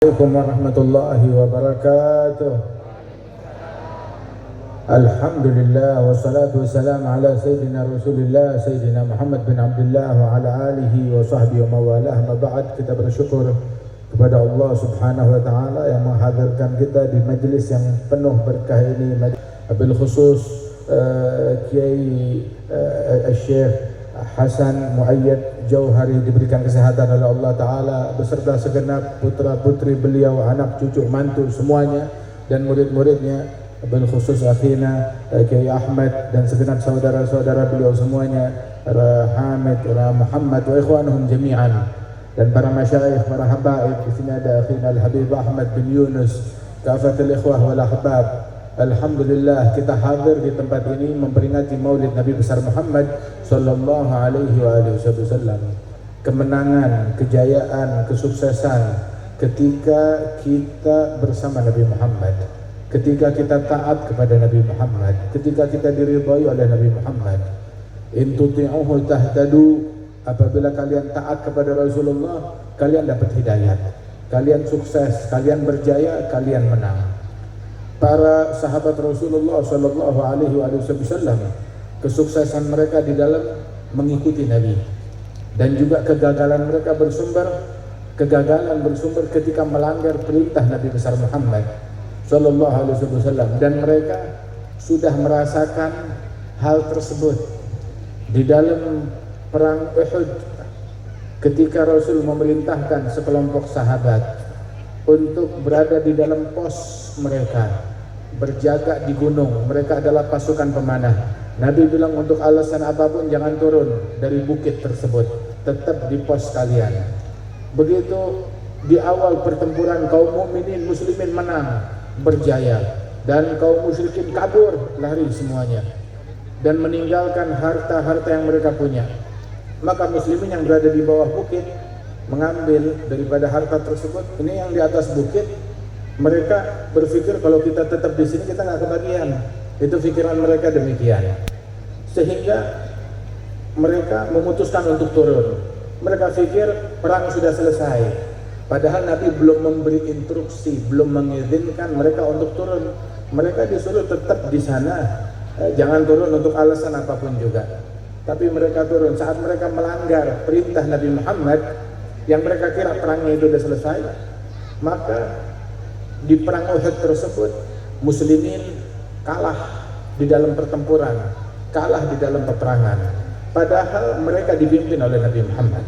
Assalamualaikum warahmatullahi wabarakatuh. Alhamdulillah wassalatu wassalamu ala sayyidina Rasulillah Sayyidina Muhammad bin Abdullah wa ala alihi wa sahbihi wa mawalah. Ma ba'd, kita bersyukur kepada Allah Subhanahu wa taala yang menghadirkan kita di majlis yang penuh berkah ini, bil khusus Kiai Syekh Hasan Muayyad Jauhari diberikan kesehatan oleh Allah Ta'ala beserta segenap putra putri beliau, anak cucu mantu semuanya, dan murid-muridnya, bil khusus akhina Kiai Ahmad dan segenap saudara-saudara beliau semuanya, Hamid, Muhammad wa ikhwanuhum jami'an, dan para masyayikh, para habaib. Di sini ada akhina Al-Habib Ahmad bin Yunus, kafatul ikhwah wal ahbab. Alhamdulillah kita hadir di tempat ini memperingati Maulid Nabi besar Muhammad sallallahu alaihi wasallam. Kemenangan, kejayaan, kesuksesan ketika kita bersama Nabi Muhammad, ketika kita taat kepada Nabi Muhammad, ketika kita diridhai oleh Nabi Muhammad. In tuti'uhu tahtadu, apabila kalian taat kepada Rasulullah, kalian dapat hidayat, kalian sukses, kalian berjaya, kalian menang. Para sahabat Rasulullah sallallahu alaihi wasallam, kesuksesan mereka di dalam mengikuti Nabi, dan juga kegagalan mereka bersumber ketika melanggar perintah Nabi besar Muhammad sallallahu alaihi wasallam, dan mereka sudah merasakan hal tersebut di dalam perang Uhud ketika Rasul memerintahkan sekelompok sahabat untuk berada di dalam pos mereka, berjaga di gunung. Mereka adalah pasukan pemanah. Nabi bilang untuk alasan apapun jangan turun dari bukit tersebut, tetap di pos kalian. Begitu di awal pertempuran, kaum mukminin muslimin menang, berjaya, dan kaum musyrikin kabur, lari semuanya dan meninggalkan harta-harta yang mereka punya. Maka muslimin yang berada di bawah bukit mengambil daripada harta tersebut. Ini yang di atas bukit, mereka berpikir kalau kita tetap di sini kita nggak kebagian. Itu pikiran mereka demikian, sehingga mereka memutuskan untuk turun. Mereka pikir perang sudah selesai, padahal Nabi belum memberi instruksi, belum mengizinkan mereka untuk turun. Mereka disuruh tetap di sana, jangan turun untuk alasan apapun juga. Tapi mereka turun. Saat mereka melanggar perintah Nabi Muhammad, yang mereka kira perangnya itu sudah selesai, maka di perang Uhud tersebut muslimin kalah di dalam pertempuran, kalah di dalam peperangan, padahal mereka dipimpin oleh Nabi Muhammad.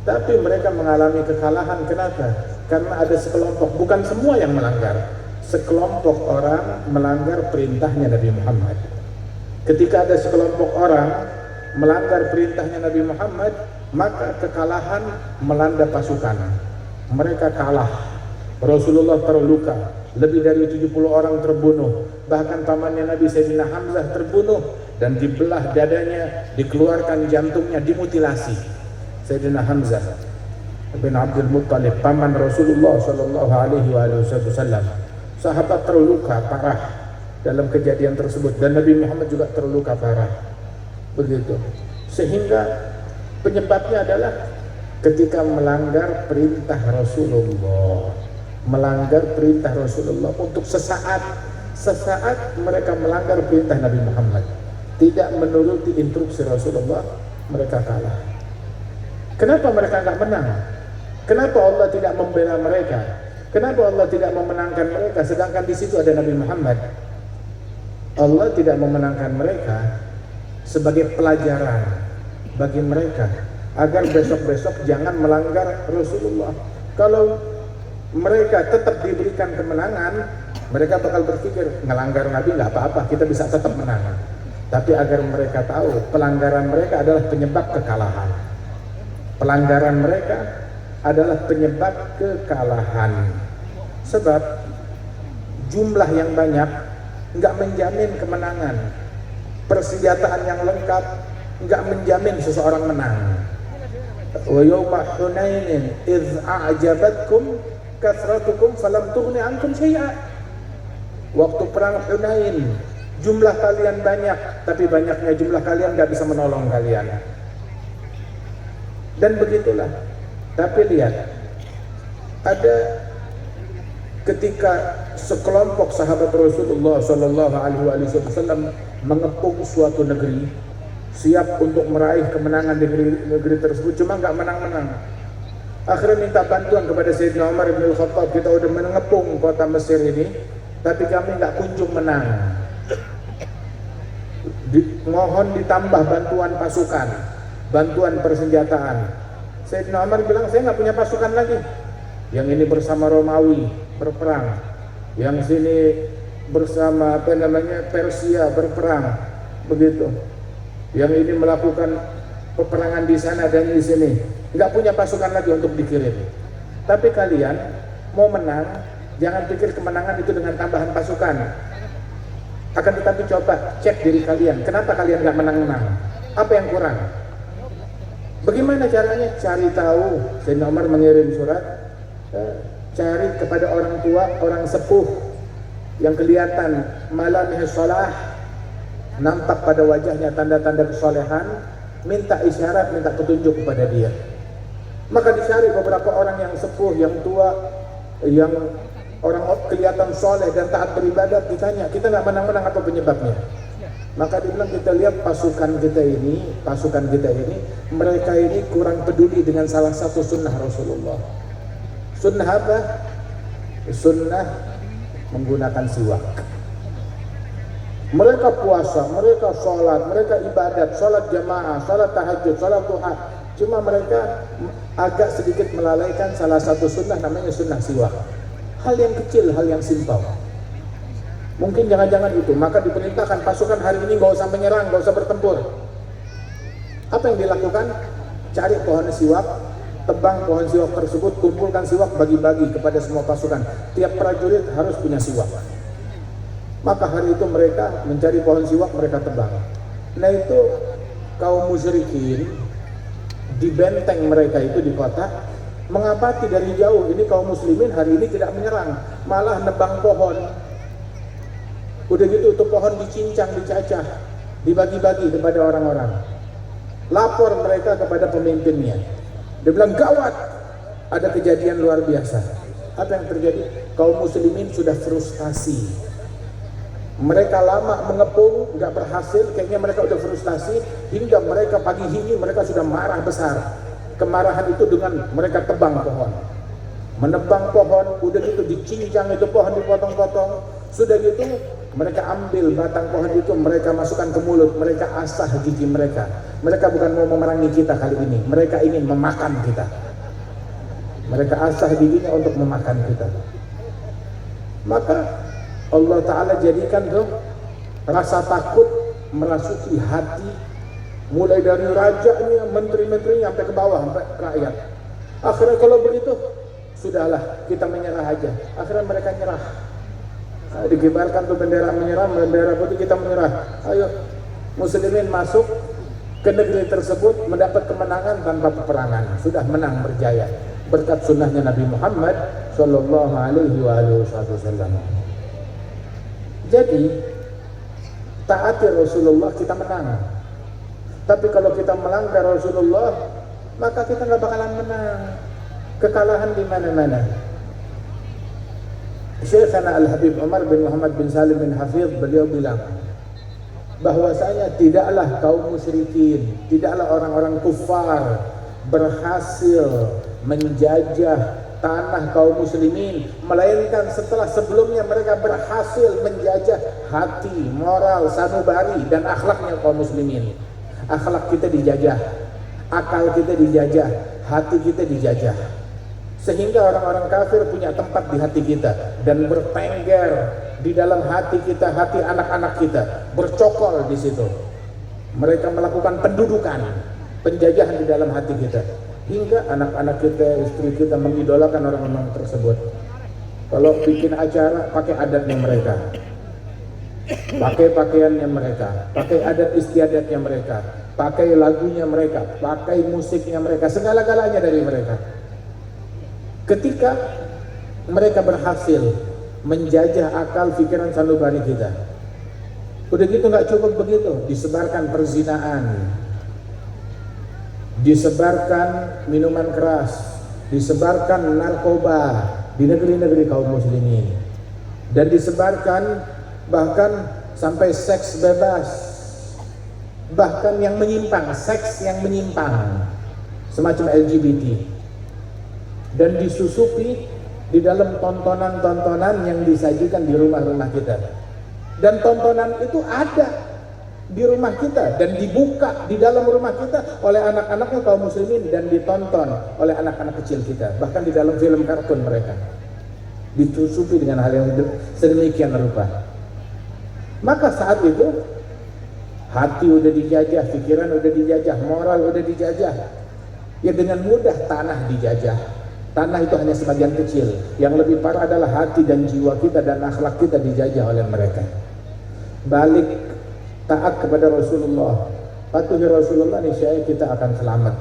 Tapi mereka mengalami kekalahan. Kenapa? Karena ada sekelompok, bukan semua yang melanggar, sekelompok orang melanggar perintahnya Nabi Muhammad. Ketika ada sekelompok orang melanggar perintahnya Nabi Muhammad, maka kekalahan melanda pasukan. Mereka kalah. Rasulullah terluka, lebih dari 70 orang terbunuh, bahkan pamannya Nabi Sayyidina Hamzah terbunuh dan dibelah dadanya, dikeluarkan jantungnya, dimutilasi. Sayyidina Hamzah bin Abdul Muttalib, paman Rasulullah sallallahu alaihi wasallam, sahabat terluka parah dalam kejadian tersebut, dan Nabi Muhammad juga terluka parah. Begitu, sehingga penyebabnya adalah ketika melanggar perintah Rasulullah. Melanggar perintah Rasulullah untuk sesaat mereka melanggar perintah Nabi Muhammad, tidak menuruti instruksi Rasulullah, mereka kalah. Kenapa mereka nggak menang? Kenapa Allah tidak membela mereka? Kenapa Allah tidak memenangkan mereka, sedangkan di situ ada Nabi Muhammad? Allah tidak memenangkan mereka sebagai pelajaran bagi mereka agar besok-besok jangan melanggar Rasulullah. Kalau mereka tetap diberikan kemenangan, mereka bakal berpikir ngelanggar Nabi nggak apa-apa, kita bisa tetap menang. Tapi agar mereka tahu pelanggaran mereka adalah penyebab kekalahan. Pelanggaran mereka adalah penyebab kekalahan. Sebab jumlah yang banyak nggak menjamin kemenangan. Persenjataan yang lengkap nggak menjamin seseorang menang. Wa yawma Hunainin idz a'jabatkum kasratukum falam tughni ankum syai'a. Waktu perang Hunain, jumlah kalian banyak, tapi banyaknya jumlah kalian gak bisa menolong kalian. Dan begitulah. Tapi lihat, ada ketika sekelompok sahabat Rasulullah Shallallahu Alaihi Wasallam mengepung suatu negeri, siap untuk meraih kemenangan di negeri tersebut, cuma nggak menang-menang. Akhirnya minta bantuan kepada Sayyidina Umar bin Khattab, kita udah mengepung kota Mesir ini, tapi kami nggak kunjung menang. Mohon ditambah bantuan pasukan, bantuan persenjataan. Sayyidina Umar bilang, saya nggak punya pasukan lagi. Yang ini bersama Romawi berperang, yang sini bersama Persia berperang, begitu. Yang ini melakukan peperangan di sana dan di sini, nggak punya pasukan lagi untuk dikirim. Tapi kalian mau menang, jangan pikir kemenangan itu dengan tambahan pasukan. Akan tetapi coba cek diri kalian, kenapa kalian nggak menang-menang? Apa yang kurang? Bagaimana caranya? Cari tahu. Sayyidina Umar mengirim surat, cari kepada orang tua, orang sepuh yang kelihatan malamih shalah, nampak pada wajahnya tanda-tanda kesolehan, minta isyarat, minta petunjuk kepada dia. Maka dicari beberapa orang yang sepuh, yang tua, yang orang kelihatan soleh dan taat beribadah, ditanya, kita nggak menang-menang, apa penyebabnya? Maka dibilang, kita lihat pasukan kita ini, mereka ini kurang peduli dengan salah satu sunnah Rasulullah. Sunnah apa? Sunnah menggunakan siwak. Mereka puasa, mereka sholat, mereka ibadat, sholat jamaah, sholat tahajud, sholat duha. Cuma mereka agak sedikit melalaikan salah satu sunnah, namanya sunnah siwak. Hal yang kecil, hal yang simpel. Mungkin jangan-jangan itu, maka diperintahkan pasukan hari ini nggak usah menyerang, nggak usah bertempur. Apa yang dilakukan? Cari pohon siwak, tebang pohon siwak tersebut, kumpulkan siwak, bagi-bagi kepada semua pasukan. Tiap prajurit harus punya siwak. Maka hari itu mereka mencari pohon siwak, mereka tebang. Nah itu kaum musyrikin di benteng mereka itu di kota mengabati dari jauh, ini kaum muslimin hari ini tidak menyerang, malah nebang pohon. Udah gitu tuh pohon dicincang, dicacah, dibagi-bagi kepada orang-orang. Lapor mereka kepada pemimpinnya. Dia bilang, gawat, ada kejadian luar biasa. Apa yang terjadi? Kaum muslimin sudah frustasi. Mereka lama mengepung, nggak berhasil, kayaknya mereka udah frustasi, hingga mereka pagi ini mereka sudah marah besar. Kemarahan itu dengan mereka tebang pohon, menebang pohon, udah gitu dicincang itu pohon, dipotong-potong. Sudah gitu mereka ambil batang pohon itu, mereka masukkan ke mulut, mereka asah gigi mereka. Mereka bukan mau memerangi kita kali ini, mereka ingin memakan kita. Mereka asah giginya untuk memakan kita. Maka Allah Ta'ala jadikan tuh rasa takut merasuki hati, mulai dari rajanya, menteri-menterinya, sampai ke bawah, sampai rakyat. Akhirnya kalau begitu, sudahlah, kita menyerah aja. Akhirnya mereka nyerah. Nah, dikibarkan tuh bendera menyerah, bendera putih, kita menyerah. Ayo, muslimin masuk ke negeri tersebut, mendapat kemenangan tanpa peperangan. Sudah menang, berjaya. Berkat sunnahnya Nabi Muhammad Sallallahu Alaihi Wasallam. Jadi, taati Rasulullah, kita menang. Tapi kalau kita melanggar Rasulullah, maka kita nggak bakalan menang. Kekalahan di mana-mana. Syekhana Al-Habib Umar bin Muhammad bin Salim bin Hafidh, beliau bilang bahwasanya tidaklah kaum musyrikin, tidaklah orang-orang kufar berhasil menjajah tanah kaum muslimin, melainkan setelah sebelumnya mereka berhasil menjajah hati, moral, sanubari dan akhlaknya kaum muslimin. Akhlak kita dijajah, akal kita dijajah, hati kita dijajah, sehingga orang-orang kafir punya tempat di hati kita dan bertengger di dalam hati kita, hati anak-anak kita bercokol di situ. Mereka melakukan pendudukan, penjajahan di dalam hati kita, hingga anak-anak kita, istri kita mengidolakan orang-orang tersebut. Kalau bikin acara pakai adatnya mereka, pakai pakaiannya mereka, pakai adat istiadatnya mereka, pakai lagunya mereka, pakai musiknya mereka, segala-galanya dari mereka. Ketika mereka berhasil menjajah akal, pikiran, sanubari kita, udah gitu nggak cukup begitu, disebarkan perzinaan, disebarkan minuman keras, disebarkan narkoba di negeri-negeri kaum muslimin, dan disebarkan bahkan sampai seks bebas, bahkan yang menyimpang, seks yang menyimpang semacam LGBT, dan disusupi di dalam tontonan-tontonan yang disajikan di rumah-rumah kita. Dan tontonan itu ada di rumah kita dan dibuka di dalam rumah kita oleh anak-anaknya kaum muslimin, dan ditonton oleh anak-anak kecil kita, bahkan di dalam film kartun mereka ditusupi dengan hal yang sedemikian rupa. Maka saat itu hati udah dijajah, pikiran udah dijajah, moral udah dijajah, ya dengan mudah tanah dijajah. Tanah itu hanya sebagian kecil, yang lebih parah adalah hati dan jiwa kita dan akhlak kita dijajah oleh mereka. Balik taat kepada Rasulullah, patuhi Rasulullah, niscaya kita akan selamat.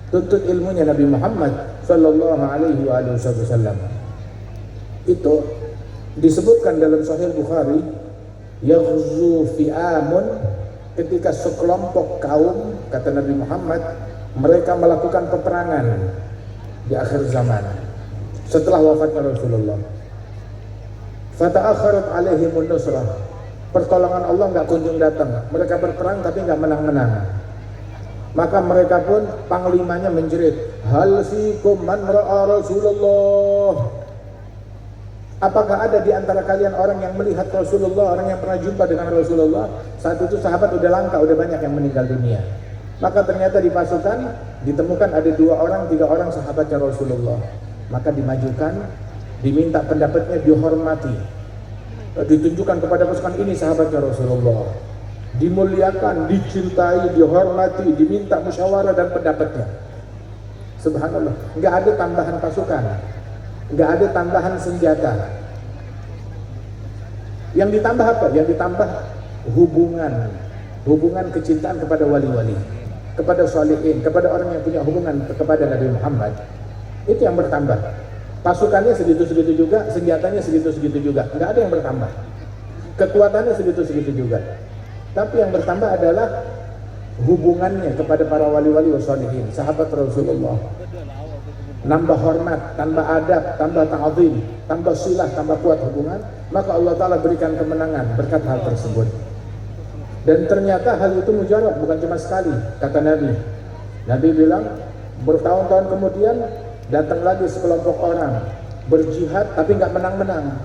Tuntut ilmunya Nabi Muhammad sallallahu alaihi wasallam. Itu disebutkan dalam Sahih Bukhari, yaghzu fi'amun, ketika sekelompok kaum, kata Nabi Muhammad, mereka melakukan peperangan di akhir zaman setelah wafatnya Rasulullah. Fata'akharat alaihimun nusrah, pertolongan Allah nggak kunjung datang. Mereka berperang tapi nggak menang-menang. Maka mereka pun panglimanya menjerit, hal fikum man ra'a Rasulullah. Apakah ada di antara kalian orang yang melihat Rasulullah, orang yang pernah jumpa dengan Rasulullah? Saat itu sahabat udah langka, udah banyak yang meninggal dunia. Maka ternyata di pasukan ditemukan ada 2 orang, 3 orang sahabatnya Rasulullah. Maka dimajukan, diminta pendapatnya, dihormati, ditunjukkan kepada pasukan ini sahabatnya Rasulullah, dimuliakan, dicintai, dihormati, diminta musyawarah dan pendapatnya. Subhanallah, nggak ada tambahan pasukan, nggak ada tambahan senjata. Yang ditambah apa? Yang ditambah hubungan kecintaan kepada wali-wali, kepada sholihin, kepada orang yang punya hubungan kepada Nabi Muhammad. Itu yang bertambah. Pasukannya segitu-segitu juga, senjatanya segitu-segitu juga, nggak ada yang bertambah. Kekuatannya segitu-segitu juga. Tapi yang bertambah adalah hubungannya kepada para wali-wali wassalihin, sahabat Rasulullah. Nambah hormat, tambah adab, tambah ta'zim, tambah silah, tambah kuat hubungan. Maka Allah Ta'ala berikan kemenangan berkat hal tersebut. Dan ternyata hal itu mujarab, bukan cuma sekali, kata Nabi. Nabi bilang, bertahun-tahun kemudian datang lagi sekelompok orang berjihad tapi nggak menang-menang.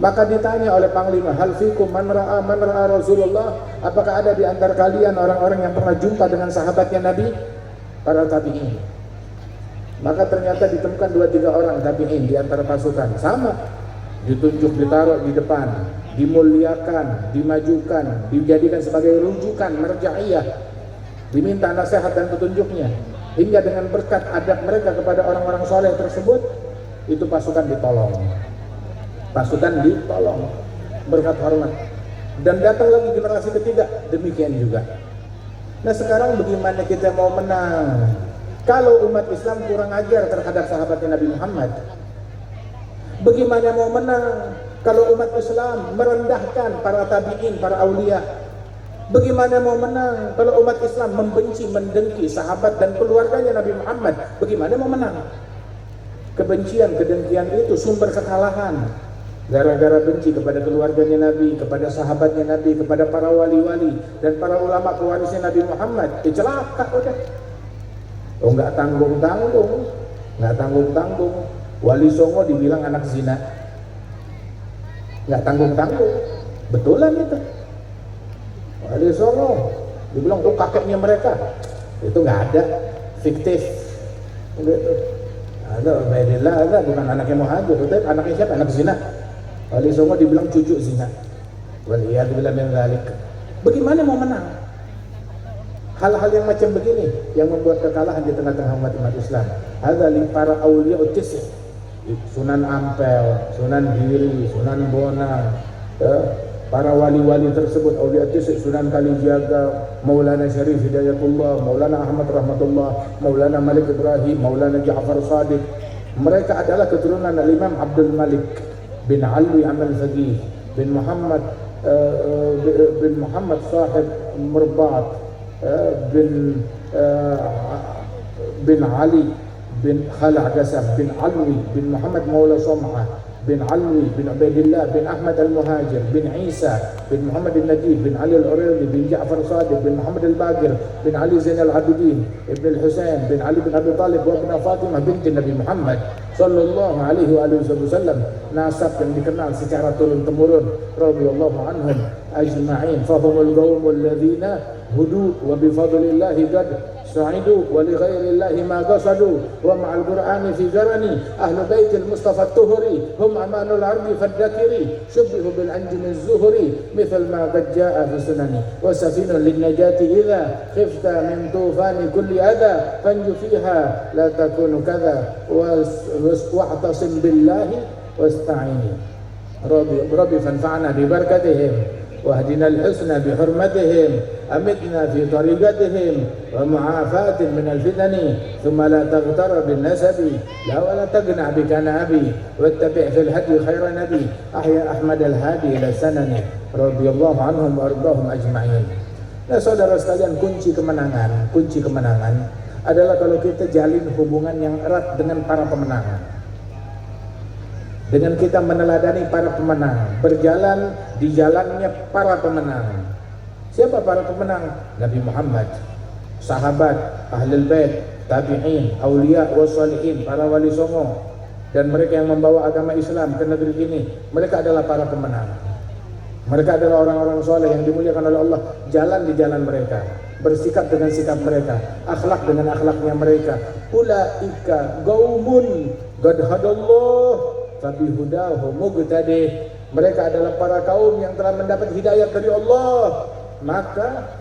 Maka ditanya oleh Panglima, hal fikum man ra'a Rasulullah, apakah ada di antara kalian orang-orang yang pernah jumpa dengan sahabatnya Nabi? Para tabi'in. Maka ternyata ditemukan 2-3 orang tabi'in di antara pasukan, sama, ditunjuk, ditaruh di depan, dimuliakan, dimajukan, dijadikan sebagai rujukan marja'iyah, diminta nasihat dan petunjuknya, hingga dengan berkat adab mereka kepada orang-orang soleh tersebut, itu pasukan ditolong. Pasukan ditolong berkat hormat. Dan datang lagi generasi ketiga, demikian juga. Nah sekarang bagaimana kita mau menang kalau umat Islam kurang ajar terhadap sahabatnya Nabi Muhammad? Bagaimana mau menang kalau umat Islam merendahkan para tabi'in, para aulia? Bagaimana mau menang kalau umat Islam membenci, mendengki sahabat dan keluarganya Nabi Muhammad? Bagaimana mau menang? Kebencian, kedengkian itu sumber kekalahan. Gara-gara benci kepada keluarganya Nabi, kepada sahabatnya Nabi, kepada para wali-wali dan para ulama pewarisnya Nabi Muhammad, celaka udah. Oh nggak tanggung-tanggung, nggak tanggung-tanggung. Wali Songo dibilang anak zina, nggak tanggung-tanggung, betulan itu. Wali Songo dibilang tuh kakeknya mereka, itu nggak ada, fiktif. Gitu. Ada Ubaidillah, ada bukan anaknya Muhajir, tapi anaknya siapa? Anak zina. Wali Songo dibilang cucu zina. Waliyadzubillah min dzalik. Bagaimana mau menang? Hal-hal yang macam begini yang membuat kekalahan di tengah-tengah umat Islam. Ada para aulia utis, Sunan Ampel, Sunan Giri, Sunan Bonang, para wali-wali tersebut, aulia utis, Sunan Kalijaga, Maulana Syarif Hidayatullah, Maulana Ahmad Rahmatullah, Maulana Malik Ibrahim, Maulana Ja'far Shadiq. Mereka adalah keturunan Imam Abdul Malik bin Alwi Amal Faqih bin Muhammad Sahib Murbat bin Ali bin Khal'aqasam bin Alwi bin Muhammad Maula Som'ah bin Alwi bin Ubaidillah bin Ahmad Al-Muhajir bin Isa bin Muhammad Al-Najib bin Ali Al-Uraydi bin Ja'far Sadiq bin Muhammad Al-Bagir bin Ali Zain Al-Abidin ibn Al-Husain bin Ali bin Abi Talib wa ibn Fatimah binti Nabi Muhammad sallallahu alaihi wasallam, nasab yang dikenal secara turun-temurun radhiyallahu anhum ajma'in. Fahumul qaumul ladzina hudu wa bi fadlillahi qad su'idu wa li ghairillahi ma qasadu wa ma'al qur'ani fi jarani ahlu baitil mustafa at-tuhri hum amanul ardi fadakiri syubbihu bil anjim az-zuhri mithal ma qad jaa fi sunani wa safinun lin najati idza khifta min tufani kulli adha fanju fiha la takunu kadha wa'tasim billahi wasta'ini rabbi fanfa'na bi barakatihim واهدنا الحسنى بحرمتهم أمتنا في طريقتهم ومعافاة من الفتن ثم لا تغتر بالنسب لا ولا تقنع بكنابي واتبع في الهدي خير نبي أحيا أحمد الهادي إلى السنن رضي الله عنهم وأرضاهم أجمعين. Nah saudara sekalian, kunci kemenangan adalah kalau kita jalin hubungan yang erat dengan para pemenang, dengan kita meneladani para pemenang, berjalan di jalannya para pemenang. Siapa para pemenang? Nabi Muhammad, sahabat, ahlul bait, tabi'in, aulia wassalihin, para wali songo, dan mereka yang membawa agama Islam ke negeri ini. Mereka adalah para pemenang. Mereka adalah orang-orang soleh yang dimuliakan oleh Allah. Jalan di jalan mereka, bersikap dengan sikap mereka, akhlak dengan akhlaknya mereka. Ulaika qaumun qad hadallah fabi hudahu muqtadi. Mereka adalah para kaum yang telah mendapat hidayah dari Allah, maka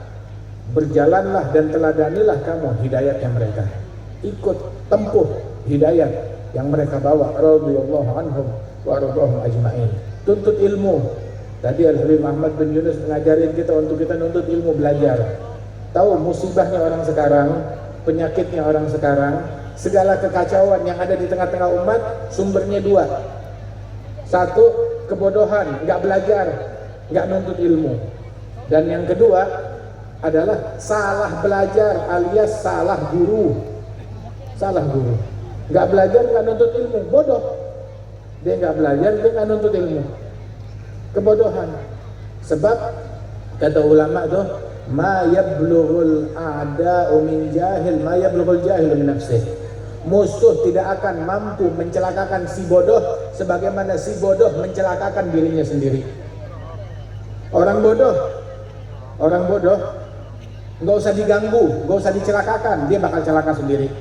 berjalanlah dan teladanilah kamu hidayatnya mereka, ikut tempuh hidayat yang mereka bawa radhiyallahu anhum wa radhahum ajma'in. Tuntut ilmu. Tadi Al-Habib Ahmad bin Yunus mengajarin kita untuk kita nuntut ilmu, belajar. Tahu musibahnya orang sekarang, penyakitnya orang sekarang, segala kekacauan yang ada di tengah-tengah umat sumbernya dua. Satu, kebodohan, nggak belajar, nggak nuntut ilmu. Dan yang kedua adalah salah belajar alias salah guru. Salah guru, nggak belajar, nggak nuntut ilmu, bodoh. Dia nggak belajar, dia nggak nuntut ilmu, kebodohan. Sebab kata ulama tuh, ma yablughul a'da'u min jahil, ma yablughul jahilu min nafsihi. Musuh tidak akan mampu mencelakakan si bodoh sebagaimana si bodoh mencelakakan dirinya sendiri. Orang bodoh nggak usah diganggu, nggak usah dicelakakan, dia bakal celaka sendiri.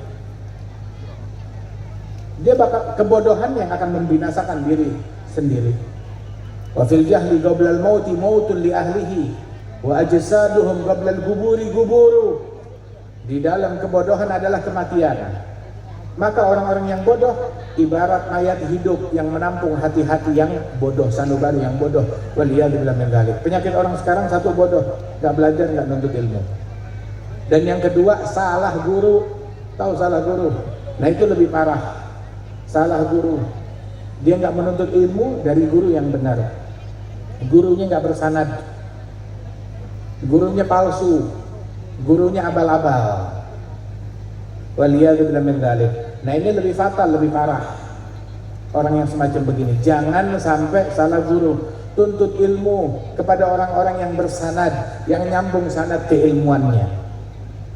Dia bakal, kebodohan yang akan membinasakan diri sendiri. Wa fil jahli qabla al-mauti mautun li ahlihi wa ajsaduhum qabla al-quburi quburu. Di dalam kebodohan adalah kematian. Maka orang-orang yang bodoh ibarat mayat hidup yang menampung hati-hati yang bodoh, sanubari yang bodoh. Waliyadzubillah min dzalik. Penyakit orang sekarang satu, bodoh, nggak belajar, nggak nuntut ilmu. Dan yang kedua, salah guru. Tahu salah guru? Nah itu lebih parah. Salah guru, dia nggak menuntut ilmu dari guru yang benar. Gurunya nggak bersanad, gurunya palsu, gurunya abal-abal. Waliyadzubillah min dzalik. Nah ini lebih fatal, lebih parah orang yang semacam begini. Jangan sampai salah guru. Tuntut ilmu kepada orang-orang yang bersanad, yang nyambung sanad keilmuannya,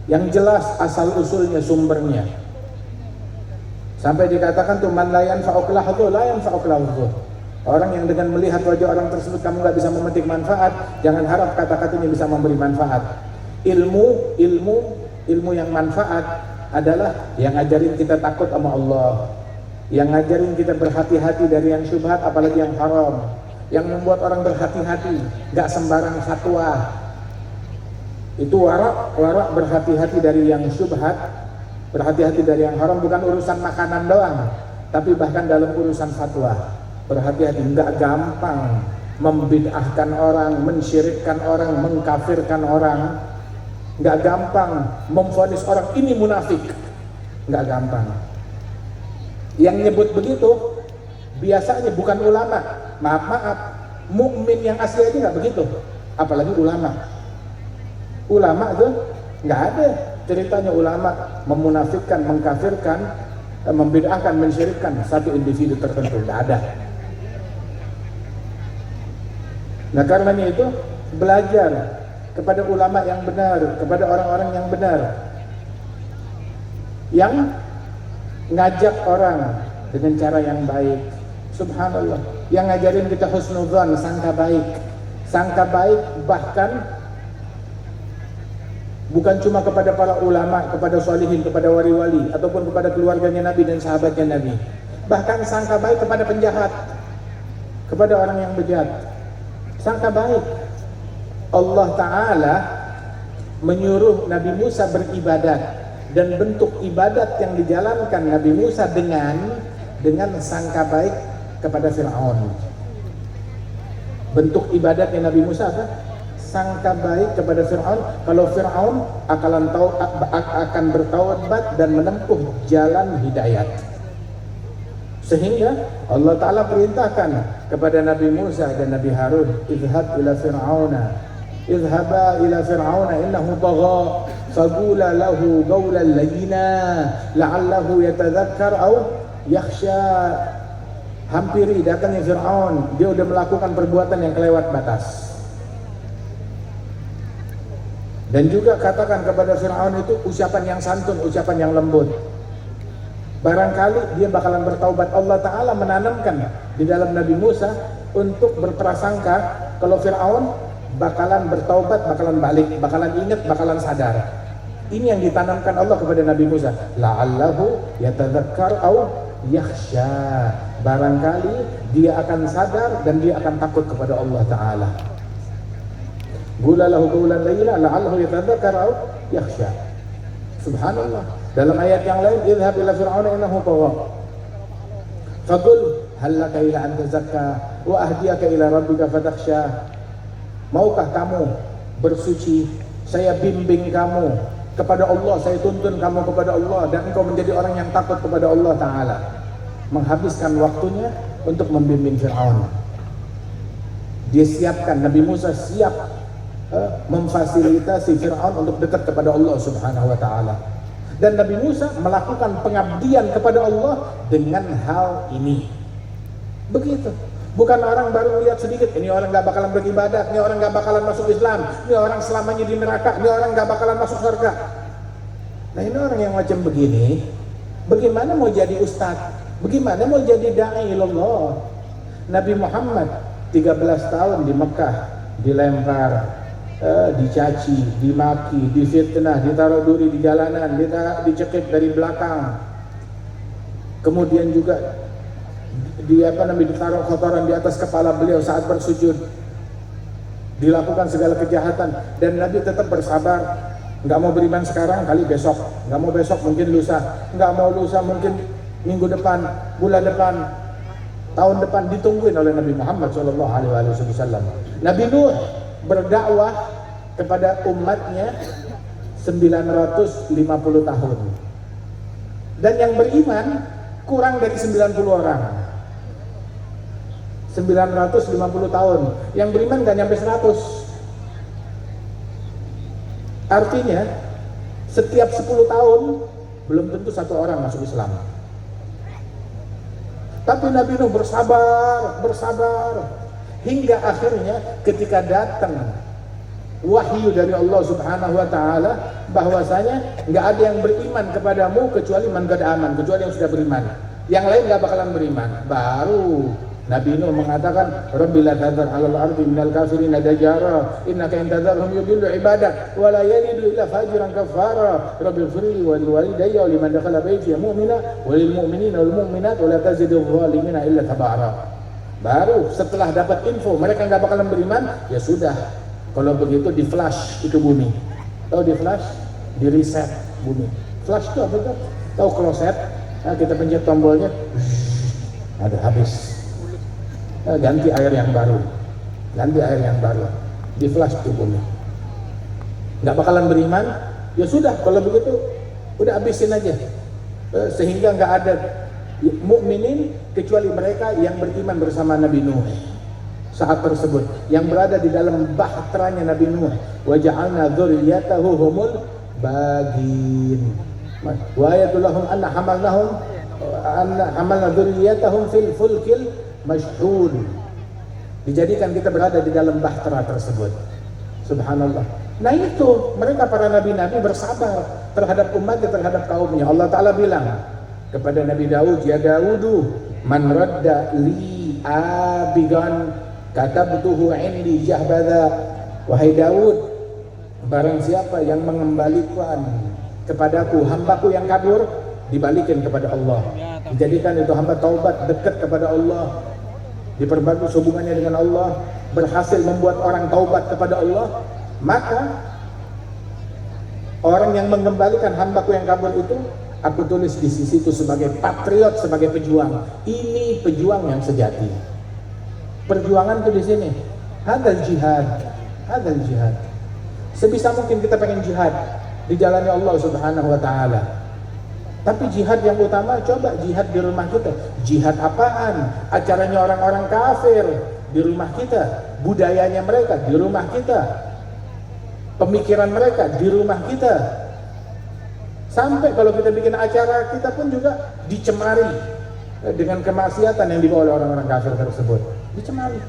yang jelas asal usulnya, sumbernya. Sampai dikatakan tuh, man la yanfa'uk lahdu la yanfa'uk lahdu. Orang yang dengan melihat wajah orang tersebut kamu nggak bisa memetik manfaat, jangan harap kata-katanya bisa memberi manfaat. Ilmu yang manfaat adalah yang ngajarin kita takut sama Allah, yang ngajarin kita berhati-hati dari yang syubhat apalagi yang haram, yang membuat orang berhati-hati, nggak sembarang fatwa. Itu warak berhati-hati dari yang syubhat, berhati-hati dari yang haram, bukan urusan makanan doang, tapi bahkan dalam urusan fatwa. Berhati-hati, nggak gampang membid'ahkan orang, mensyirikkan orang, mengkafirkan orang. Nggak gampang memvonis orang ini munafik, nggak gampang. Yang nyebut begitu biasanya bukan ulama, maaf, mukmin yang asli aja nggak begitu, apalagi ulama. Ulama tuh nggak ada ceritanya ulama memunafikkan, mengkafirkan membid'ahkan, mensyirikkan satu individu tertentu, tidak ada. Nah karenanya itu belajar kepada ulama yang benar, kepada orang-orang yang benar, yang ngajak orang dengan cara yang baik. Subhanallah, yang ngajarin kita husnudzan, sangka baik, bahkan bukan cuma kepada para ulama, kepada sholihin, kepada wali-wali, ataupun kepada keluarganya Nabi dan sahabatnya Nabi. Bahkan sangka baik kepada penjahat, kepada orang yang bejat. Sangka baik. Allah Ta'ala menyuruh Nabi Musa beribadat, dan bentuk ibadat yang dijalankan Nabi Musa dengan sangka baik kepada Fir'aun. Bentuk ibadatnya Nabi Musa apa? Sangka baik kepada Fir'aun. Kalau Fir'aun akan bertaubat dan menempuh jalan hidayat. Sehingga Allah Ta'ala perintahkan kepada Nabi Musa dan Nabi Harun, idhaba ila fir'auna innahu tagha faqula lahu qawlan layyina la'allahu yatadhakkar aw yakhsha. Hampiri datangnya Fir'aun, dia udah melakukan perbuatan yang kelewat batas. Dan juga katakan kepada Fir'aun itu ucapan yang santun, ucapan yang lembut. Barangkali dia bakalan bertaubat. Allah Ta'ala menanamkan di dalam Nabi Musa untuk berprasangka kalau Fir'aun bakalan bertaubat, bakalan balik, bakalan ingat, bakalan sadar. Ini yang ditanamkan Allah kepada Nabi Musa. La'allahu yatadzakkar aw yakhsha. Barangkali dia akan sadar dan dia akan takut kepada Allah Ta'ala. Qula lahu qawlan layyina la'allahu yatadzakkar aw yakhsha. Subhanallah. Dalam ayat yang lain, idhhab ila fir'auna innahu tagha faqul hal laka ila an tazakka wa ahdiyaka ila rabbika fatakhsha. Maukah kamu bersuci? Saya bimbing kamu kepada Allah, saya tuntun kamu kepada Allah, dan engkau menjadi orang yang takut kepada Allah Ta'ala. Menghabiskan waktunya untuk membimbing Fir'aun. Dia siapkan, Nabi Musa siap memfasilitasi Fir'aun untuk dekat kepada Allah Subhanahu wa Ta'ala. Dan Nabi Musa melakukan pengabdian kepada Allah dengan hal ini. Begitu. Bukan orang baru lihat sedikit, ini orang gak bakalan beribadat, ini orang gak bakalan masuk Islam, ini orang selamanya di neraka, ini orang gak bakalan masuk surga. Nah ini orang yang macam begini, bagaimana mau jadi ustadz? Bagaimana mau jadi da'i ilallah? Nabi Muhammad 13 tahun di Mekah dilempar, dicaci, dimaki, difitnah, ditaruh duri di jalanan, dicekik dari belakang. Kemudian juga ditaruh kotoran di atas kepala beliau saat bersujud. Dilakukan segala kejahatan dan Nabi tetap bersabar. Nggak mau beriman sekarang, kali besok. Nggak mau besok, mungkin lusa. Nggak mau lusa, mungkin minggu depan, bulan depan, tahun depan. Ditungguin oleh Nabi Muhammad SAW. Nabi Nuh berdakwah kepada umatnya 950 tahun. Dan yang beriman kurang dari 90 orang. 950 tahun, yang beriman gak nyampe 100. Artinya setiap 10 tahun belum tentu satu orang masuk Islam. Tapi Nabi Nuh bersabar hingga akhirnya ketika datang wahyu dari Allah Subhanahu wa Ta'ala bahwasanya nggak ada yang beriman kepadamu kecuali man qad aman, kecuali yang sudah beriman. Yang lain nggak bakalan beriman. Baru Nabi Nuh mengatakan, Rabbi la tadhar 'alal ardi minal kafirin dajjara innaka in tadharhum yudillu ibadak wa la yalidu illa fajiran kafara Rabbi ighfirli wa liwalidayya wa liman dakhala baiti mu'mina wa lil mu'minina wal mu'minat wa la tazidil zalimina illa tabara. Baru setelah dapat info mereka nggak bakalan beriman, ya sudah, kalau begitu di flash itu bumi. Tahu di flash? Di reset bumi. Flash itu apa itu? Tahu kloset? Nah, kita pencet tombolnya, ada habis. Ganti air yang baru, di flash tubuhnya. Nggak bakalan beriman, ya sudah, kalau begitu udah habisin aja, sehingga nggak ada mukminin kecuali mereka yang beriman bersama Nabi Nuh saat tersebut, yang berada di dalam bahteranya Nabi Nuh. Wa ja'alna dzurriyyatahu humul bagin wa ayatul lahum anna hamalnahum hamalna dzurriyyatahum fil fulkil mashhun. Dijadikan kita berada di dalam bahtera tersebut. Subhanallah. Nah itu mereka para nabi-nabi bersabar terhadap umatnya, terhadap kaumnya. Allah Ta'ala bilang kepada Nabi Daud, ya Daudu, man radda li abigan katabtuhu indi jahbadha. Wahai Daud, barang siapa yang mengembalikan kepadaku hambaku yang kabur, dibalikin kepada Allah. Dijadikan itu hamba taubat, dekat kepada Allah, diperbagus hubungannya dengan Allah, berhasil membuat orang taubat kepada Allah. Maka orang yang mengembalikan hambaku yang kabur itu, aku tulis di sisi itu sebagai patriot, sebagai pejuang. Ini pejuang yang sejati. Perjuangan itu di sini. Hadal jihad, hadal jihad. Sebisa mungkin kita pengen jihad di jalannya Allah Subhanahu wa Ta'ala. Tapi jihad yang utama, coba jihad di rumah kita. Jihad apaan? Acaranya orang-orang kafir di rumah kita, budayanya mereka di rumah kita, pemikiran mereka di rumah kita. Sampai kalau kita bikin acara, kita pun juga dicemari dengan kemaksiatan yang dibawa oleh orang-orang kafir tersebut. Dicemari.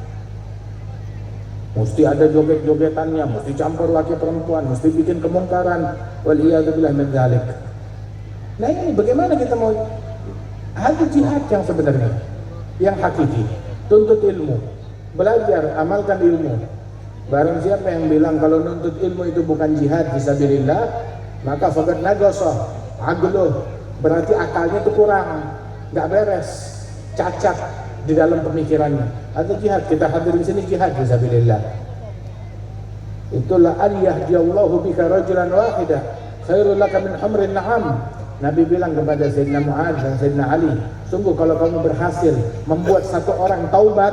Mesti ada joget-jogetannya, mesti campur laki perempuan, mesti bikin kemungkaran. Waliyadzubillah min dzalik. Nah ini bagaimana kita mau hal jihad yang sebenarnya, yang hakiki. Tuntut ilmu, belajar, amalkan ilmu. Barang siapa yang bilang kalau nuntut ilmu itu bukan jihad fisabilillah, maka faqad naqasa aqluh, berarti akalnya itu kurang, nggak beres, cacat di dalam pemikirannya. Atau jihad, kita hadir di sini jihad fisabilillah. Itulah an yahdiyallahu bika rajulan wahida khairul laka min humrin na'am. Nabi bilang kepada Sayyidina Mu'adz dan Sayyidina Ali, sungguh kalau kamu berhasil membuat satu orang taubat,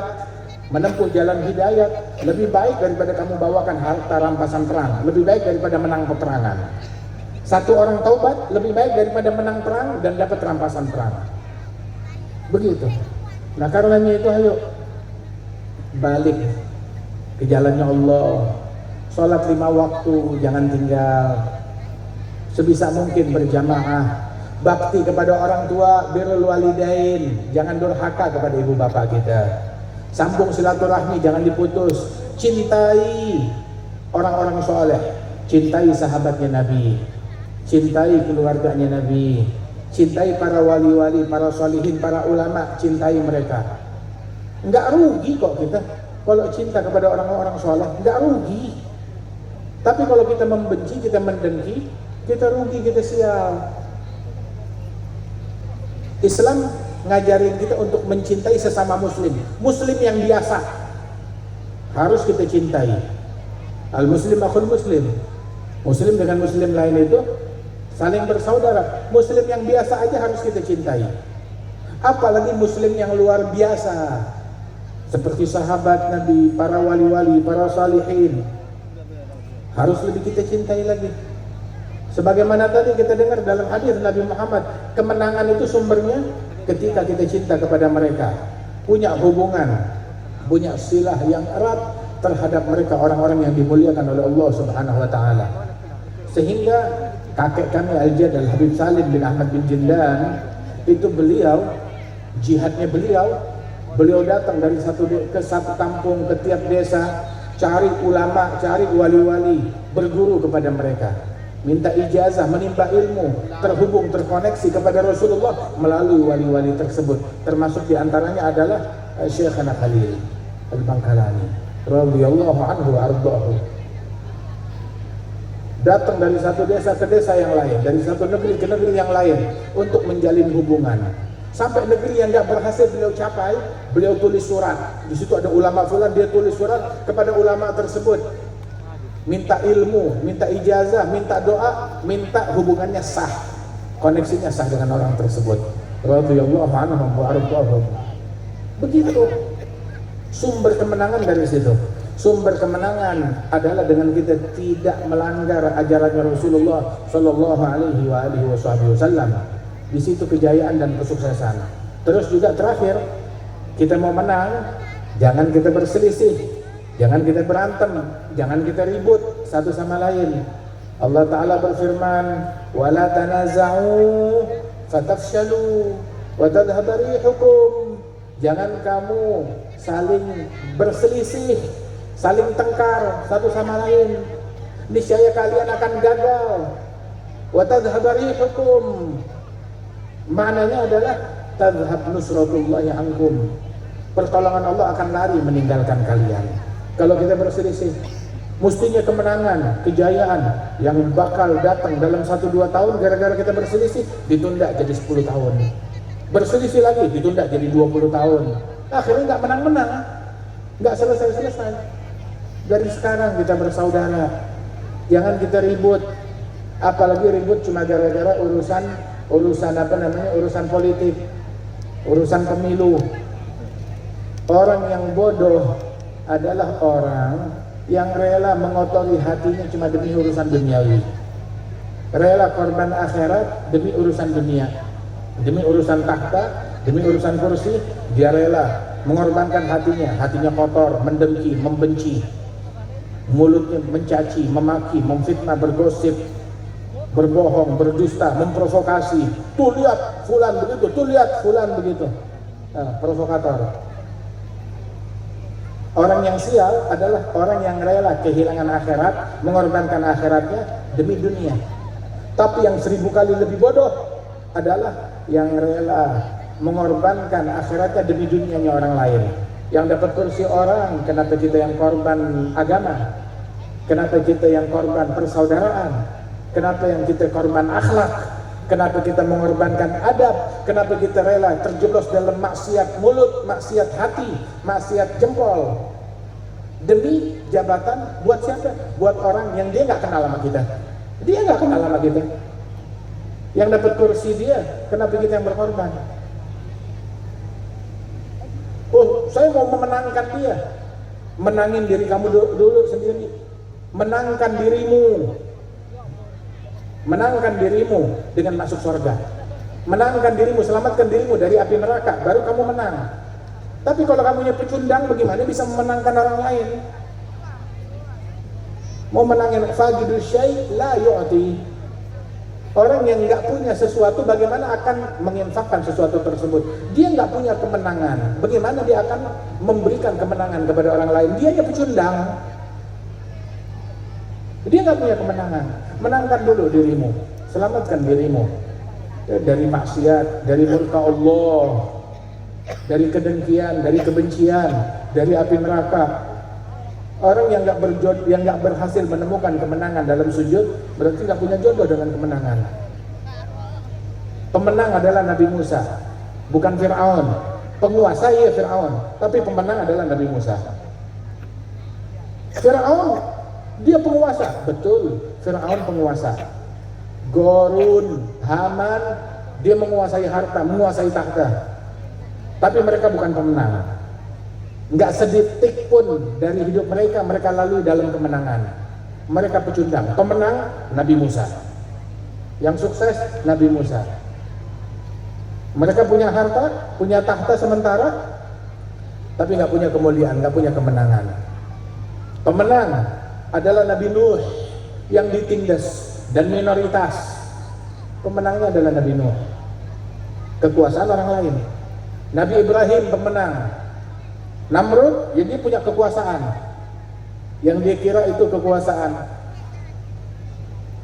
menempuh jalan hidayat, lebih baik daripada kamu bawakan harta rampasan perang, lebih baik daripada menang peperangan. Satu orang taubat lebih baik daripada menang perang dan dapat rampasan perang. Begitu. Nah karenanya itu ayo balik ke jalannya Allah. Sholat 5 waktu jangan tinggal, sebisa mungkin berjamaah. Bakti kepada orang tua, birrul walidain, jangan durhaka kepada ibu bapak kita. Sambung silaturahmi, jangan diputus. Cintai orang-orang soleh, cintai sahabatnya Nabi, cintai keluarganya Nabi, cintai para wali-wali, para solihin, para ulama, cintai mereka. Enggak rugi kok kita kalau cinta kepada orang-orang soleh, enggak rugi. Tapi kalau kita membenci, kita mendengki, kita rugi, kita sial. Islam ngajarin kita untuk mencintai sesama muslim. Muslim yang biasa harus kita cintai. Al-muslim akhul muslim. Muslim dengan muslim lain itu saling bersaudara. Muslim yang biasa aja harus kita cintai. Apalagi muslim yang luar biasa, seperti sahabat Nabi, para wali-wali, para salihin, harus lebih kita cintai lagi. Sebagaimana tadi kita dengar dalam hadis Nabi Muhammad, kemenangan itu sumbernya ketika kita cinta kepada mereka, punya hubungan, punya silah yang erat terhadap mereka, orang-orang yang dimuliakan oleh Allah Subhanahu wa Ta'ala. Sehingga kakek kami Al-Jad Al-Habib Salim bin Ahmad bin Jindan itu beliau, jihadnya beliau datang dari satu kampung ke tiap desa, cari ulama, cari wali-wali, berguru kepada mereka, minta ijazah, menimba ilmu, terhubung, terkoneksi kepada Rasulullah melalui wali-wali tersebut. Termasuk diantaranya adalah Syekhana Khalil Al-Bangkalani radhiyallahu anhu wa ardhahu. Datang dari satu desa ke desa yang lain, dari satu negeri ke negeri yang lain untuk menjalin hubungan. Sampai negeri yang nggak berhasil beliau capai, beliau tulis surat. Di situ ada ulama fulan, dia tulis surat kepada ulama tersebut, minta ilmu, minta ijazah, minta doa, minta hubungannya sah, koneksinya sah dengan orang tersebut. Radhiyallahu anhum wa ardhahum. Begitu sumber kemenangan dari situ. Sumber kemenangan adalah dengan kita tidak melanggar ajarannya Rasulullah Sallallahu Alaihi Wasallam. Di situ kejayaan dan kesuksesan. Terus juga terakhir, kita mau menang, jangan kita berselisih, jangan kita berantem, jangan kita ribut satu sama lain. Allah Ta'ala berfirman, wala tanaza'u fatafshalu wa tadhhaba rihukum, jangan kamu saling berselisih, saling tengkar satu sama lain, niscaya kalian akan gagal. Wa tadhhaba rihukum, maknanya adalah tadhhab nusratullahi ankum, pertolongan Allah akan lari meninggalkan kalian. Kalau kita berselisih, mestinya kemenangan, kejayaan yang bakal datang dalam 1-2 tahun, gara-gara kita berselisih ditunda jadi 10 tahun, berselisih lagi ditunda jadi 20 tahun, akhirnya nggak menang-menang, nggak selesai-selesai. Dari sekarang kita bersaudara, jangan kita ribut, apalagi ribut cuma gara-gara urusan apa namanya, urusan politik, urusan pemilu. Orang yang bodoh adalah orang yang rela mengotori hatinya cuma demi urusan duniawi, rela korban akhirat demi urusan dunia, demi urusan takhta, demi urusan kursi. Dia rela mengorbankan hatinya kotor, mendengki, membenci, mulutnya mencaci, memaki, memfitnah, bergosip, berbohong, berdusta, memprovokasi. Tuh lihat fulan begitu, tuh lihat fulan begitu. Provokator. Orang yang sial adalah orang yang rela kehilangan akhirat, mengorbankan akhiratnya demi dunia. Tapi yang 1000 kali lebih bodoh adalah yang rela mengorbankan akhiratnya demi dunianya orang lain. Yang dapat kursi orang, kenapa kita yang korban agama? Kenapa kita yang korban persaudaraan? Kenapa yang kita korban akhlak? Kenapa kita mengorbankan adab? Kenapa kita rela terjeblos dalam maksiat mulut, maksiat hati, maksiat jempol? Demi jabatan, buat siapa? Buat orang yang dia nggak kenal sama kita. Dia nggak kenal sama kita. Yang dapat kursi dia, kenapa kita yang berkorban? Oh, saya mau memenangkan dia. Menangin diri kamu dulu sendiri. Menangkan dirimu. Menangkan dirimu dengan masuk surga, menangkan dirimu, selamatkan dirimu dari api neraka, baru kamu menang. Tapi kalau kamunya pecundang, bagaimana bisa memenangkan orang lain? Mau menangin fagidu syai' la yu'ti. Orang yang nggak punya sesuatu, bagaimana akan menginfakkan sesuatu tersebut? Dia nggak punya kemenangan, bagaimana dia akan memberikan kemenangan kepada orang lain? Dia hanya pecundang. Dia nggak punya kemenangan. Menangkan dulu dirimu, selamatkan dirimu dari maksiat, dari murka Allah, dari kedengkian, dari kebencian, dari api neraka. Orang yang nggak berhasil menemukan kemenangan dalam sujud berarti nggak punya jodoh dengan kemenangan. Pemenang adalah Nabi Musa, bukan Fir'aun. Penguasa iya Fir'aun, tapi pemenang adalah Nabi Musa. Fir'aun dia penguasa, betul. Fir'aun penguasa. Qorun, Haman, dia menguasai harta, menguasai takhta. Tapi mereka bukan pemenang. Nggak sedetik pun dari hidup mereka lalui dalam kemenangan. Mereka pecundang. Pemenang Nabi Musa. Yang sukses Nabi Musa. Mereka punya harta, punya takhta sementara, tapi nggak punya kemuliaan, nggak punya kemenangan. Pemenang adalah Nabi Nuh yang ditindas dan minoritas. Pemenangnya adalah Nabi Nuh. Kekuasaan orang lain. Nabi Ibrahim pemenang. Namrud, ya dia punya kekuasaan. Yang dia kira itu kekuasaan.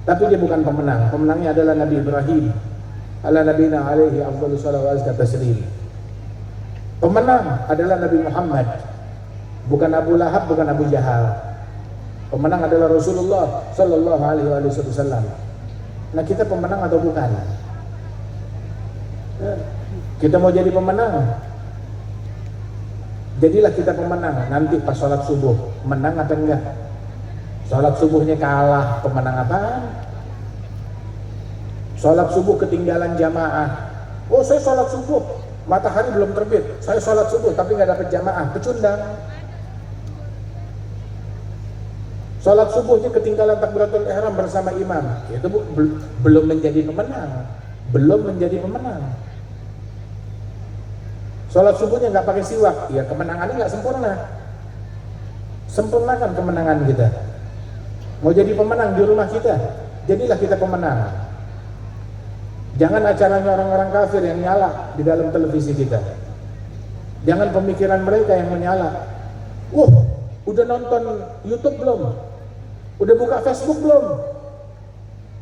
Tapi dia bukan pemenang. Pemenangnya adalah Nabi Ibrahim. Ala nabiyina alaihi afdhalus shalawat wa taslim. Pemenang adalah Nabi Muhammad. Bukan Abu Lahab, bukan Abu Jahal. Pemenang adalah Rasulullah Sallallahu Alaihi Wasallam. Nah, kita pemenang atau bukan? Kita mau jadi pemenang. Jadilah kita pemenang. Nanti pas sholat subuh, menang atau enggak? Sholat subuhnya kalah, pemenang apaan? Sholat subuh ketinggalan jamaah. Oh, saya sholat subuh, matahari belum terbit. Saya sholat subuh tapi nggak dapat jamaah, pecundang. Sholat subuhnya ketinggalan takbiratul ihram bersama imam, itu belum menjadi pemenang, belum menjadi pemenang. Sholat subuhnya nggak pakai siwak, ya kemenangannya nggak sempurna. Sempurnakan kemenangan kita. Mau jadi pemenang di rumah kita, jadilah kita pemenang. Jangan acaranya orang-orang kafir yang nyala di dalam televisi kita. Jangan pemikiran mereka yang menyala. Udah nonton YouTube belum? Udah buka Facebook belum?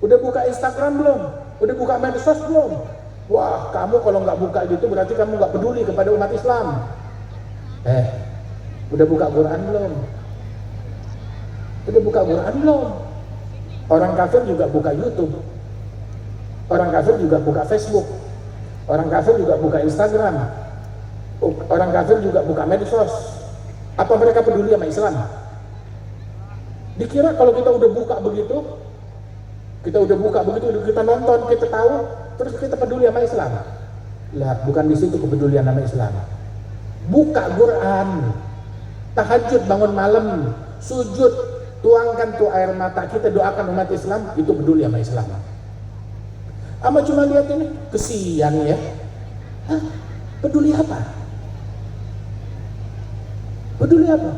Udah buka Instagram belum? Udah buka medsos belum? Wah, kamu kalau nggak buka gitu berarti kamu nggak peduli kepada umat Islam. Udah buka Quran belum? Udah buka Quran belum? Orang kafir juga buka YouTube. Orang kafir juga buka Facebook. Orang kafir juga buka Instagram. Orang kafir juga buka medsos. Apa mereka peduli sama Islam? Dikira kalau kita udah buka begitu, kita nonton, kita tahu, terus kita peduli sama Islam? Lah, bukan di situ kepedulian sama Islam. Buka Quran, tahajud bangun malam, sujud, tuangkan tuh air mata kita, doakan umat Islam, itu peduli sama Islam. Ama cuma lihat ini, kesian ya. Peduli apa? Peduli apa?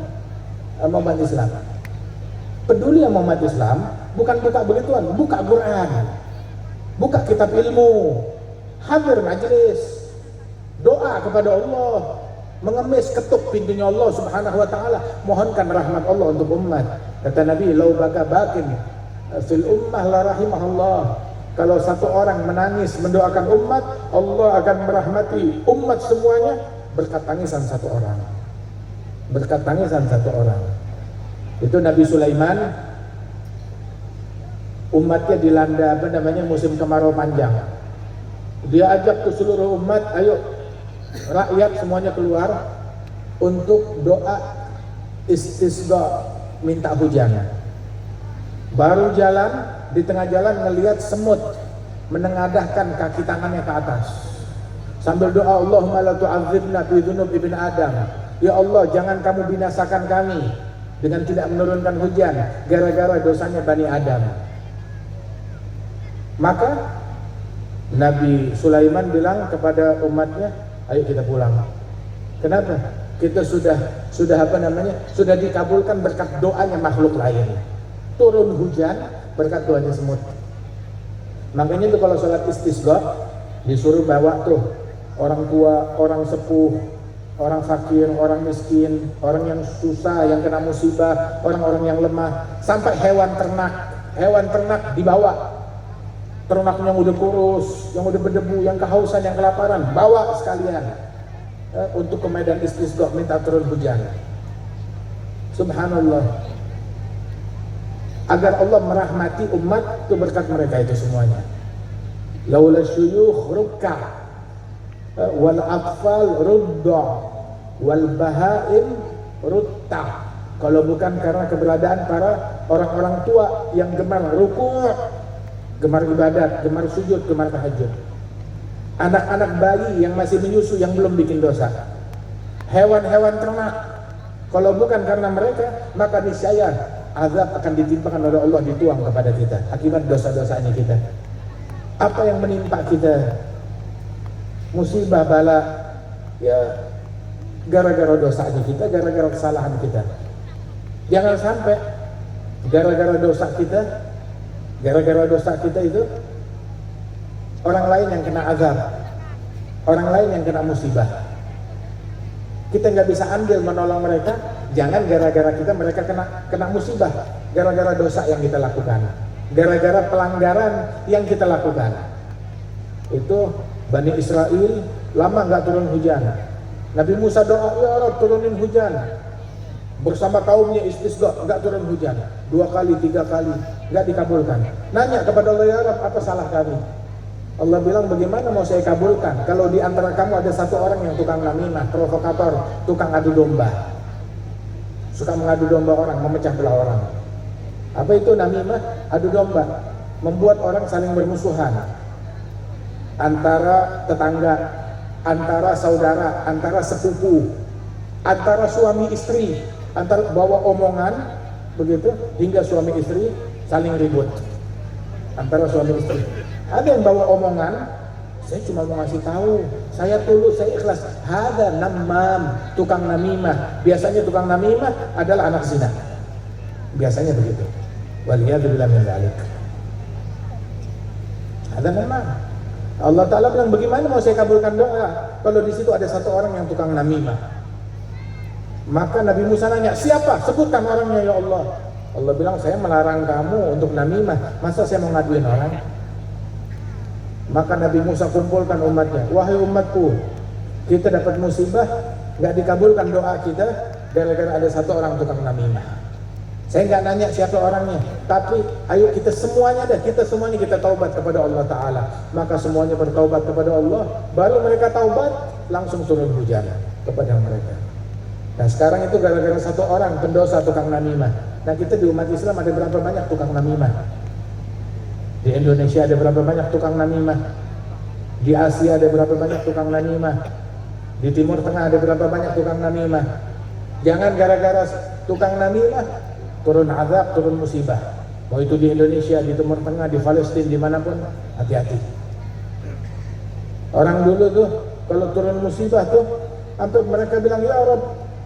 Sama umat Islam. Peduli sama umat Islam, bukan buka begituan, buka Quran, buka kitab ilmu, hadir majelis, doa kepada Allah, mengemis ketuk pintunya Allah Subhanahu wa taala, mohonkan rahmat Allah untuk umat. Kata Nabi, "Lau baka bakin fil ummah la rahimahullah." Kalau satu orang menangis mendoakan umat, Allah akan merahmati umat semuanya berkat tangisan satu orang. Berkat tangisan satu orang. Itu Nabi Sulaiman, umatnya dilanda musim kemarau panjang. Dia ajak ke seluruh umat, ayo rakyat semuanya keluar untuk doa istisqa, minta hujan. Baru jalan, di tengah jalan ngelihat semut menengadahkan kaki tangannya ke atas sambil doa, Allahumma la tu'adzibna bi dzunub ibn Adam. Ya Allah, jangan kamu binasakan kami dengan tidak menurunkan hujan gara-gara dosanya Bani Adam. Maka Nabi Sulaiman bilang kepada umatnya, ayo kita pulang. Kenapa? Kita sudah dikabulkan berkat doanya makhluk lain. Turun hujan berkat doanya semut. Makanya tuh kalau sholat istisqa disuruh bawa tuh orang tua, orang sepuh, orang fakir, orang miskin, orang yang susah, yang kena musibah, orang-orang yang lemah, sampai hewan ternak dibawa. Ternak yang udah kurus, yang udah berdebu, yang kehausan, yang kelaparan, bawa sekalian untuk ke medan istisqa minta turun hujan. Subhanallah. Agar Allah merahmati umat itu berkat mereka itu semuanya. Laula syuyukh rukka wal atfal rudda wal bahaim rutta. Kalau bukan karena keberadaan para orang-orang tua yang gemar ruku', gemar ibadat, gemar sujud, gemar tahajud. Anak-anak bayi yang masih menyusu yang belum bikin dosa. Hewan-hewan ternak. Kalau bukan karena mereka, maka niscaya azab akan ditimpakan oleh Allah, dituang kepada kita akibat dosa-dosanya kita. Apa yang menimpa kita, musibah bala, ya gara-gara dosanya kita, gara-gara kesalahan kita. Jangan sampai gara-gara dosa kita itu orang lain yang kena azab, orang lain yang kena musibah. Kita nggak bisa andil menolong mereka. Jangan gara-gara kita mereka kena musibah, gara-gara dosa yang kita lakukan, gara-gara pelanggaran yang kita lakukan. Itu Bani Israel lama nggak turun hujan. Nabi Musa doa, ya Allah turunin hujan. Bersama kaumnya istisqa, nggak turun hujan. 2 kali, 3 kali, nggak dikabulkan. Nanya kepada Allah, ya Rabb, apa salah kami? Allah bilang, bagaimana mau saya kabulkan kalau di antara kamu ada satu orang yang tukang namimah, provokator, tukang adu domba, suka mengadu domba orang, memecah belah orang. Apa itu namimah? Adu domba, membuat orang saling bermusuhan antara tetangga, antara saudara, antara sepupu, antara suami istri, antara bawa omongan begitu hingga suami istri saling ribut antara suami istri. Ada yang bawa omongan, saya cuma mau ngasih tahu, saya tulus, saya ikhlas. Ada namam, tukang namimah. Biasanya tukang namimah adalah anak zina. Biasanya begitu. Waliyadzubillah min dzalik. Ada namam. Allah Ta'ala bilang, bagaimana mau saya kabulkan doa kalau di situ ada satu orang yang tukang namimah? Maka Nabi Musa nanya, siapa? Sebutkan orangnya ya Allah. Allah bilang, saya melarang kamu untuk namimah, masa saya mau ngaduin orang? Maka Nabi Musa kumpulkan umatnya, wahai umatku, kita dapat musibah, nggak dikabulkan doa kita gara-gara ada satu orang tukang namimah. Saya nggak nanya siapa orangnya, tapi ayo kita semuanya kita taubat kepada Allah Ta'ala. Maka semuanya bertaubat kepada Allah, baru mereka taubat, langsung turun hujan kepada mereka. Nah sekarang itu gara-gara satu orang pendosa tukang namimah. Nah kita di umat Islam ada berapa banyak tukang namimah? Di Indonesia ada berapa banyak tukang namimah? Di Asia ada berapa banyak tukang namimah? Di Timur Tengah ada berapa banyak tukang namimah? Jangan gara-gara tukang namimah turun azab, turun musibah. Mau itu di Indonesia, di Timur Tengah, di Palestina, dimanapun, hati-hati. Orang dulu tuh kalau turun musibah tuh sampai mereka bilang, ya Rabb,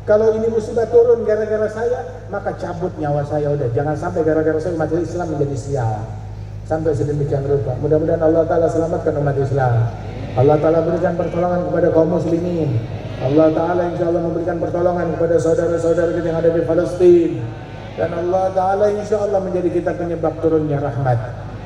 kalau ini musibah turun gara-gara saya, maka cabut nyawa saya. Udah, jangan sampai gara-gara saya umat Islam menjadi sial. Sampai sedemikian rupa. Mudah-mudahan Allah Ta'ala selamatkan umat Islam. Allah Ta'ala berikan pertolongan kepada kaum muslimin. Allah Ta'ala insya Allah memberikan pertolongan kepada saudara-saudara kita yang ada di Palestina. Dan Allah Ta'ala insya Allah menjadi kita penyebab turunnya rahmat,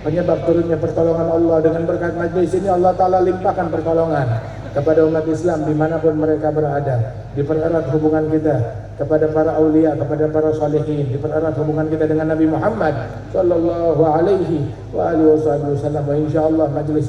penyebab turunnya pertolongan Allah. Dengan berkat majlis ini Allah Ta'ala limpahkan pertolongan kepada umat Islam dimanapun mereka berada. Dipererat hubungan kita kepada para aulia, kepada para salihin. Dipererat hubungan kita dengan Nabi Muhammad sallallahu alaihi wa alihi wasallam. Wa insya Allah majlis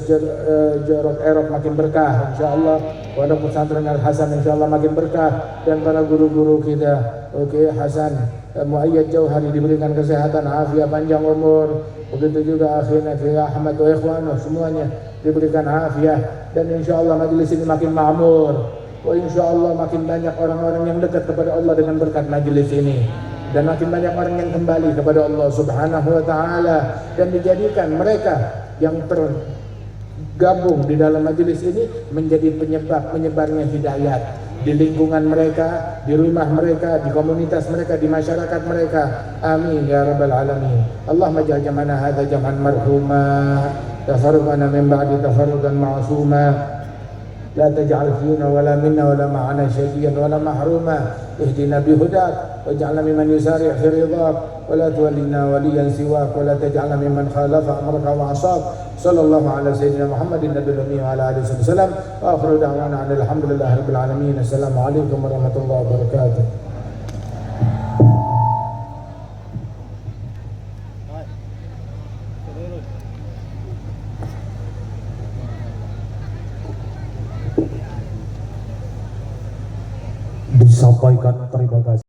Jarod Erop makin berkah insya Allah. Pondok pesantren Al Hasan insya Allah makin berkah. Dan para guru-guru kita, Oke Hasan Muayyad Jauhari diberikan kesehatan, afiat, panjang umur. Begitu juga akhirnya Ahmad wa ikhwanu semuanya diberikan afiat. Dan insya Allah majlis ini makin makmur. Insya Allah makin banyak orang-orang yang dekat kepada Allah dengan berkat majlis ini. Dan makin banyak orang yang kembali kepada Allah Subhanahu wa Ta'ala. Dan dijadikan mereka yang tergabung di dalam majlis ini menjadi penyebab menyebarnya hidayat di lingkungan mereka, di rumah mereka, di komunitas mereka, di masyarakat mereka. Amin ya rabbal alamin. Allahumma ja'al jam'ana hadza jam'an marhuma, tafarruqana min ba'di tafarruqan ma'suma. لا تجعل فينا ولا منا ولا معنا شقيا ولا محروما. اهدنا بهداك واجعلنا ممن يسارع في رضاك ولا تولنا وليا سواك ولا تجعلنا ممن خالف امرك وعصاك. صلى الله على سيدنا محمد النبي الأمي وعلى آله وسلم. وآخر دعوانا أن الحمد لله رب العالمين. السلام عليكم ورحمة الله وبركاته. Disampaikan terima kasih.